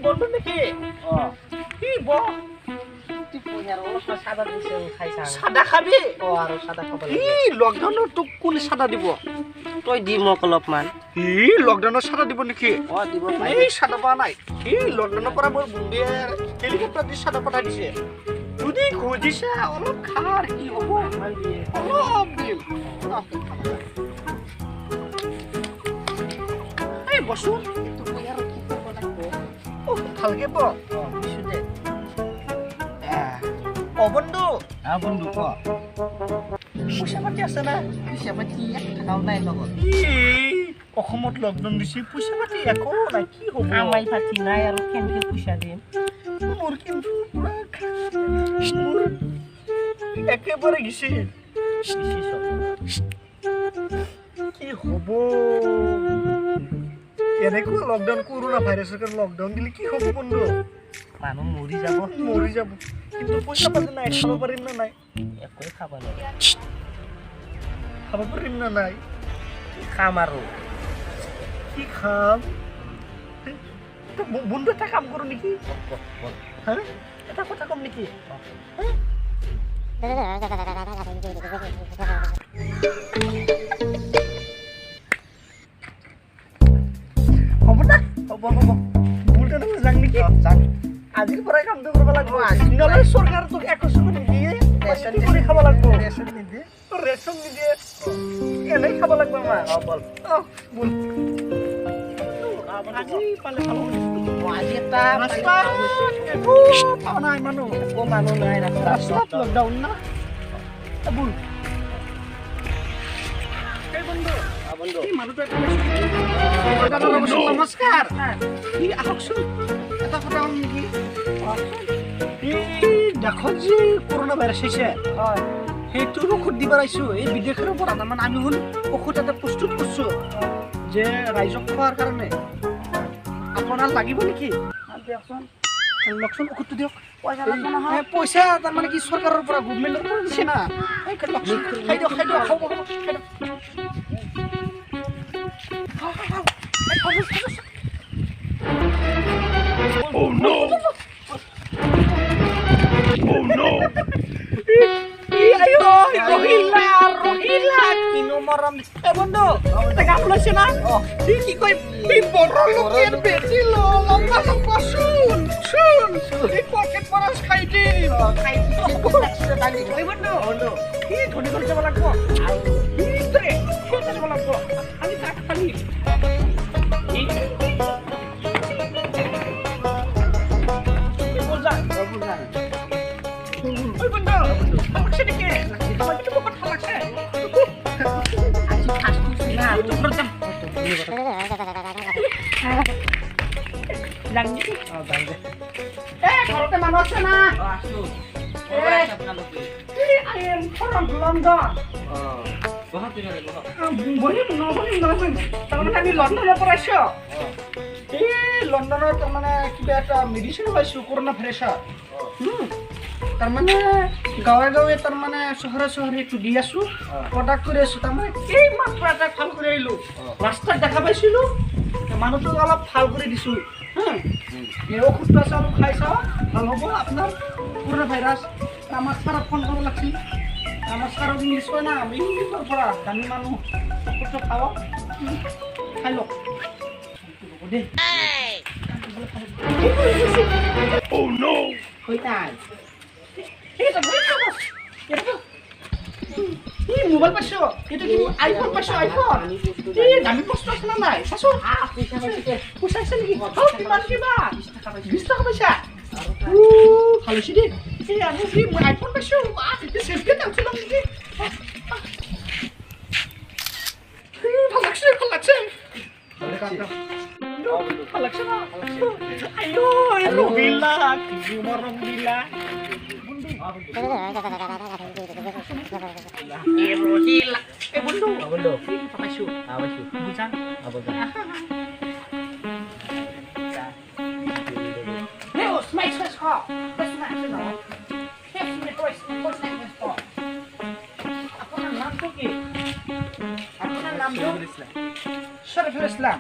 বন্ধু নেকি কি বহ সাদা খাবি আৰু চাদা খাব ই লকডাউনৰ তোক কোন সাদা দিব তই দি মোক অলপমান ই লকডাউনৰ সাদা দিব নেকি দিব এই সাদা পোৱা নাই ই লকডাউনৰ পৰা মোৰ বুন্দিয়ে হেলিকপ্টাৰ দি সাদা পঠাই দিছে যদি খুজিছে অলপ খাৰ কি হ'ব অলপ দিম এই বসু ভালকে ব বন্ধু বন্ধু ক পইচা পাতি আছে না পইচা পাতি থাকাও নাই লগত অসমত লকডাউন দিছে পইচা পাতি একো নাই কি হ'ব কামাই পাতি নাই আৰু কেনেকে পইচা দিম মোৰ কিন্তু পুৰা মোৰ একেবাৰে গেছে কি হ'ব এনেকুৱা লকডাউন কৰোণা ভাইৰাছৰ কাৰণে লকডাউন দিলে কি হ'ব বন্ধু মানুহ মৰি যাব কিন্তু পইচা পাতি নাই খাব পাৰিম না নাই একোৱে খাব লাগে খাব পাৰিম না নাই খাম আৰু কি খাম বন্ধু এটা কাম কৰোঁ নেকি হা এটা কথা কম নেকি হ'ব না হ'ব ভুলটা তুমি যাং নেকি আজিৰ পৰাই কামটো কৰিব লাগিব নহ'লে চৰকাৰে তোক একো নিদিয়ে ৰেচন কৰি খাব লাগিব ৰেচন নিদিয়ে এনেই খাব লাগিব আমাৰ বল বল আজি পালে খালো আজি এটা পাওঁ নাই মানুহ একো মানুহ নাই ৰাস্তাত লকডাউন না বল বন্ধু এই মানুহটো নমস্কাৰ কি আহকচোন এটা কথা হ'ল নেকি এই দেশত যে কৰোণা ভাইৰাছ হৈছে সেইটোৰ ঔষধ দিব আহিছোঁ এই বিদেশৰ পৰা তাৰমানে আমি হ'ল ঔষধ এটা প্ৰস্তুত কৰিছোঁ যে ৰাইজক খোৱাৰ কাৰণে আপোনাৰ লাগিব নেকি দিয়কচোন লওকচোন ঔষধটো দিয়ক পইচা তাৰমানে কি চৰকাৰৰ পৰা গভৰ্ণমেণ্টৰ পৰা দিছে না খাই দিয়ক খাব Oh no! Oh no! Ayo, Rohila, kino maram. Bunda, tengah pulasnya na. Ini koi borol lukian betilo, lompat sun. Di pocket paras kaidi. Ayo bunda. Ini thodi kali coba lagu. Ini deh, kita coba lagu. Ani tak kali. Oi bunda, apa sedikit? Lagi tu bukan halak saya. Itu berjam. Langit. Kalau teman mana na? Ini ayam orang London. Boleh London. Kami London operasi. লন্ডনৰ তাৰমানে কিবা এটা medicine পাইছোঁ corona ভাইৰাছৰ তাৰমানে গাঁৱে গাঁৱে তাৰমানে চহৰে এইটো দি আছোঁ প্ৰডাক্ট কৰি আছোঁ তাৰমানে এই মাত্ৰ এটা ভাল কৰি আহিলোঁ ৰাস্তাত দেখা পাইছিলোঁ মানুহটোক অলপ ভাল কৰি দিছোঁ এই ঔষধটো আছে অলপ খাই চাওঁ ভাল হ'ব আপোনাৰ কৰোণা ভাইৰাছ আমাৰ ছাৰক ফোন কৰিব লাগিছিল আমাৰ ছাৰক ইংলিছ কয় না আমি ইংলিছৰ পৰা দামী মানুহ ঔষধটো খাওঁ খাই লওক Oh no! হৈ নাই মোবাইল পাইছো এটা কি আইফোন পাইছো আইফোন এই দামী বস্তু আছে না নাই চাচো পইচা আছে নেকি কিমান কিবা 20 টাকা পইচা ভালো দেই এই আমি কি আইফোন পাইছো সেলফি টানছো না নেকি ভাল লাগছে Alexana. Ayo, Rohila, cuma Rohila. Rohila. Bundu. Apa syu? Bukan. Leo, smash kok. Smash no. Smash voice, smash kok. Apa nama tu ki? Apa nama tu? Syariful Islam.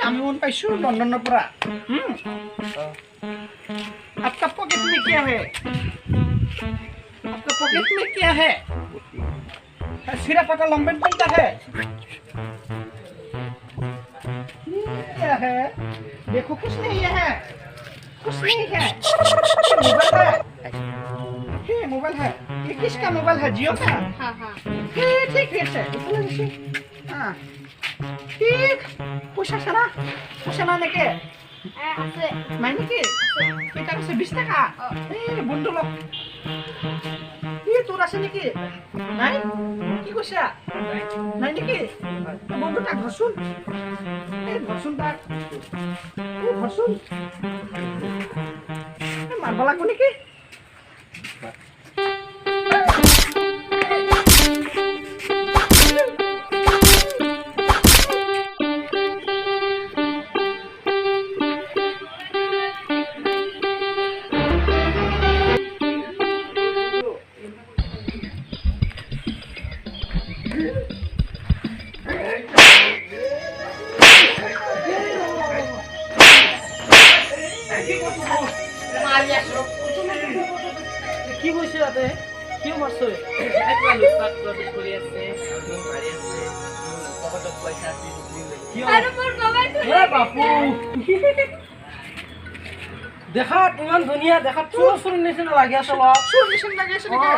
আমি মন পাইছোঁ লণ্ডনৰ পৰা आपका पॉकेट में क्या है आपका पॉकेट में क्या है सिरा पता लंबन पड़ता है क्या है देखो कुछ नहीं है कुछ नहीं है मोबाइल है ये किसका मोबाइल है जियो का हाँ हाँ ठीक है हाँ ठीक पैसा सारा নেকি আছে নাই নেকি কেইটা আছে 20 টাকা বন্ধু লগ তোৰ আছে নেকি নাই কি কৈছা নাই নেকি বন্ধু তাক ঘৰচোন তাক ঘৰচোন মাৰিব লাগিব নেকি কি কৈছে তাতে কিয় মাৰছে আৰু মোৰ মোবাইলটো বাপু দেখাত ইমান ধুনীয়া দেখাত চোৰ নিচিনা লাগি আছে চোৰ নিচিনা লাগি আছে নেকি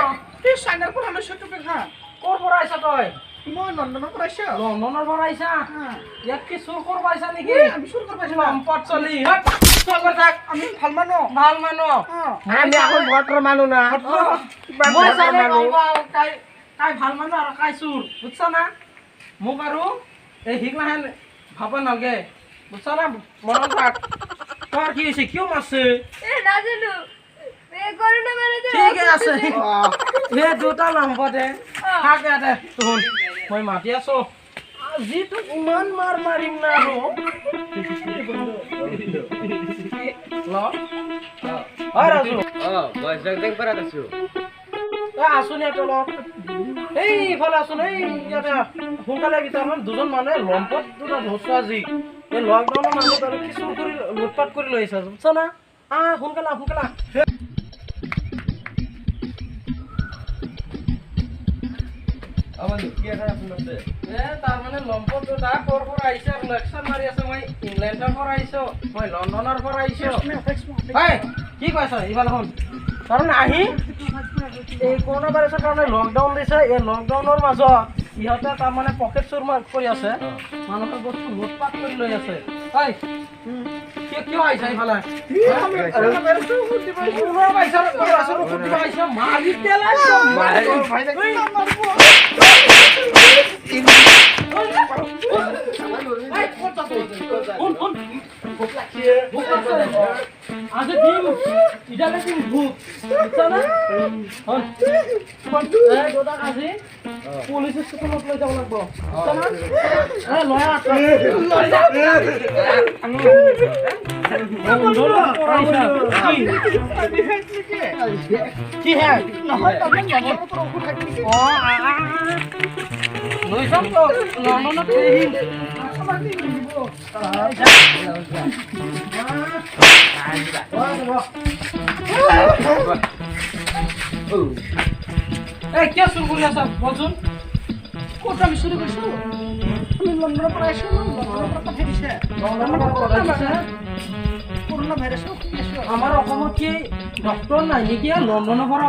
এই চাইনাৰ পৰা আনিছো তোকে হা ক'ৰ পৰা আহিছা তই মই লণ্ডনৰ পৰা আহিছো লণ্ডনৰ পৰা আহিছা ইয়াত কি চোৰ কৰিব আহিছা নেকি আমি চোৰ কৰিব আহিছো সম্পদ চলি আমি ভাল মানুহ আমি এখন ভদ্ৰ মানুহ না মই চালে গম পাওঁ তাই ভাল মানুহ আৰু তাই চোৰ বুজছা না মোক আৰু এই শিকলাহেন ভাব নালাগে বুজছা না মনত ৰাখ তোৰ কি হৈছে কিয় মাৰছে এ নাজানো এ কৰোনা মানে ঠিক আছে এই দুটা নম্বৰ দে থাক ইয়াতে তোৰ মই মাতি আছো আজি তোক ইমান মাৰ মাৰিম না আৰু ৰাজু আছোন ইয়াতে অলপ এইফালে আছোন এই ইয়াতে সোনকালে ভিতৰত দুজন মানুহে লম্পত দুটা ধৰছো আজি এই লকডাউনৰ মানুহ আৰু কিছু কৰি লুটপাট কৰি লৈ আহিছে বুজছা না সোনকালে তাৰমানে লম্পত দুটা ক'ৰ পৰা আহিছে লেকচাৰ মাৰি আছে মই ইংলেণ্ডৰ পৰা আহিছো মই লণ্ডনৰ পৰা আহিছো কি কৈছ ইফালে শুন তাৰমানে আহি এই কৰোণা ভাইৰাছৰ কাৰণে লকডাউন দিছে এই লকডাউনৰ মাজত ইহঁতে তাৰমানে পকেট চুৰ কৰি আছে মানুহৰ বস্তু লুটপাট কৰি লৈ আছে কিয় আহিছা ইফালে আজি দিম ইডালে দিম ভূত বুজছানে আজি পুলিচ ষ্টেচনত লৈ যাব লাগিব কি হে লৈ যাম তো লণ্ডনত কিয় চুৰ কৰি আছা বলচোন ক'ত আমি চুৰি কৰিছো আমি লণ্ডনৰ পৰা আহিছো লণ্ডনৰ পৰা পঠাই দিছে কৰোণা ভাইৰাছৰ আমাৰ অসমত কি ডক্টৰ নাই নেকি লণ্ডনৰ পৰা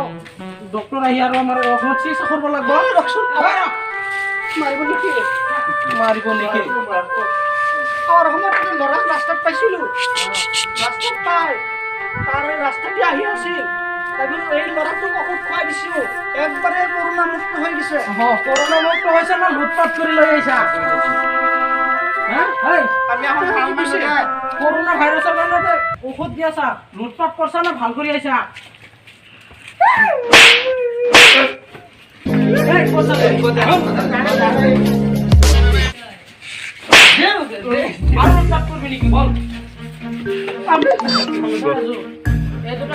ডক্টৰ আহি আৰু আমাৰ অসমত চিকিৎসা কৰিব লাগিব মাৰিব নেকি মাৰিব নেকি আৰু সময়ত ল'ৰাক ৰাস্তাত পাইছিলো ৰাস্তাত পাই তাৰ ৰাস্তাতে আহি আছিল তাৰপিছত এই ল'ৰাটোক ঔষধ খুৱাই দিছো একবাৰে কৰোণা মুক্ত হৈ গৈছে কৰোণা মুক্ত হৈছে না লুটপাট কৰি লৈ আহিছা আমি এখন ভাল পাইছো কৰোণা ভাইৰাছৰ কাৰণে ঔষধ দি আছা লুটপাট কৰিছা না ভাল কৰি আহিছা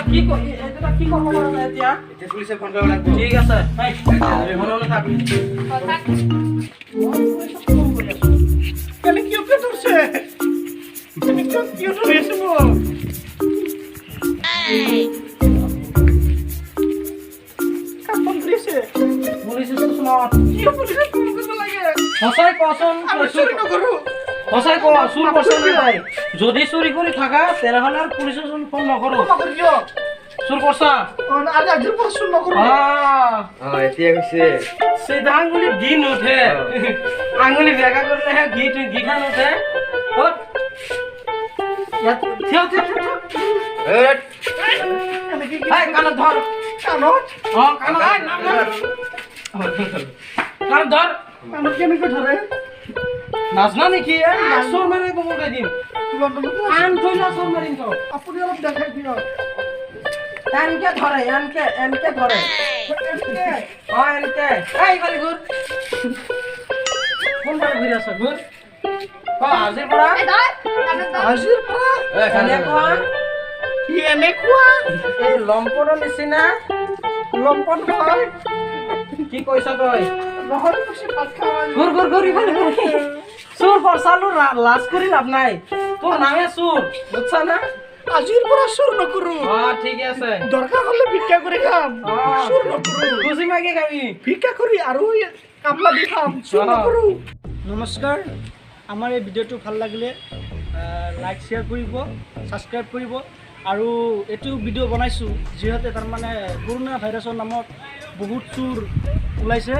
কি কৰিব পাৰা এতিয়া পুলিচে ফোন কৰিব লাগিব ঠিক আছে কেলে কিয় ধৰছে কিয় ধৰি আছো মই কাপন দিছে পুলিচে চোচনত কিয় পুলিচে ফোন কৰিব লাগে সঁচাই কচোন আমি চুৰি নকৰোঁ সঁচাই ক চুৰ কৰছে নে নাই যদি চুৰি কৰি থাকা তেনেহ'লে আৰু পুলিচে ফোন নকৰো ক্ষমা কৰি দিয়ক চুৰ কৰছা আজি আজিৰ পৰা চুৰ নকৰোঁ এতিয়া কৈছে চিধা আঙুলি ঘি নুঠে আঙুলি বেগা কৰিলেহে ঘি খা নুঠে ক'ত ইয়াত থিয় এনেকে এই কাণত ধৰ কাণত কাণত এই নাম কাণত ধৰ কাণত কেনেকৈ ধৰে নাজনা নেকি চোৰ মাৰি বমকাই দিম লণ্ডনত কাণ থৈলা চোৰ মাৰিম তো আপুনি অলপ দেখাই দিয়ক এনকে ধৰে এনকে ধৰে এনকে এই খালি ঘূৰ কোনফালে ঘূৰি আছ ঘূৰ আজিৰ পৰা এই ধৰ কাণত ধৰ আজিৰ পৰা এনেকুৱা কি এনেকুৱা এই লম্পনৰ নিচিনা লম্পন হয় কি কৈছ তই নহয় কৈছে ভাত খাওঁ ঘূৰ ইফালে ঘূৰ চুৰ ফৰচালো লাজ কৰি লাভ নাই তোৰ নামে চুৰ বুজছা না আজিৰ পৰা চুৰ নকৰোঁ ঠিকে আছে দৰকাৰ হ'লে ভিক্ষা কৰি খাম চুৰ নকৰোঁ খুচি মাগি খাবি ভিক্ষা কৰি আৰু কামলা দি খাম চুৰ অ। নকৰোঁ নমস্কাৰ আমাৰ এই ভিডিঅ'টো ভাল লাগিলে লাইক শ্বেয়াৰ কৰিব ছাবস্ক্ৰাইব কৰিব আৰু এইটো ভিডিঅ' বনাইছোঁ যিহেতু তাৰমানে কৰোণা ভাইৰাছৰ নামত বহুত চুৰ ওলাইছে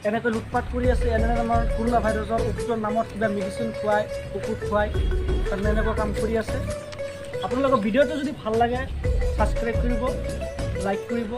এনেকৈ লুটপাট কৰি আছে এনে আমাৰ কৰোণা ভাইৰাছৰ ঔষধৰ নামত কিবা মেডিচিন খুৱাই ঔষধ খুৱাই তাৰমানে এনেকুৱা কাম কৰি আছে আপোনালোকৰ ভিডিঅ'টো যদি ভাল লাগে ছাবস্ক্ৰাইব কৰিব লাইক কৰিব